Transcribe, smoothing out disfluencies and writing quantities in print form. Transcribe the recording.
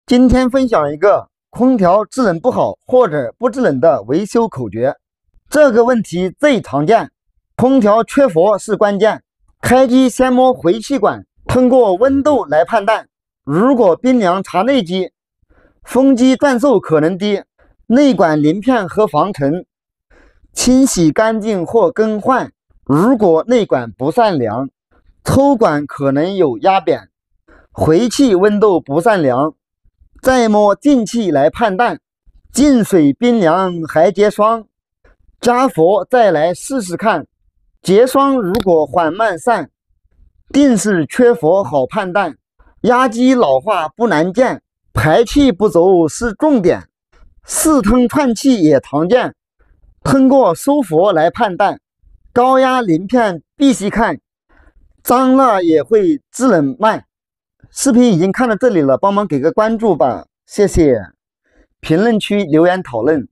今天分享一个空调制冷不好或者不制冷的维修口诀。这个问题最常见，空调缺氟是关键。开机先摸回气管，通过温度来判断。如果冰凉查内机，风机转速可能低，内管鳞片和防尘，清洗干净或更换。如果内管不算凉，抽管可能有压扁，回气温度不算凉。再摸进气来判断，进水冰凉还结霜，加氟再来试试看。结霜如果缓慢散，定是缺氟好判断。压机老化不难见，排气不足是重点。四通串气也常见，通过收氟来判断。高压鳞片必须看，脏了也会制冷慢。视频已经看到这里了，帮忙给个关注吧，谢谢。评论区留言讨论。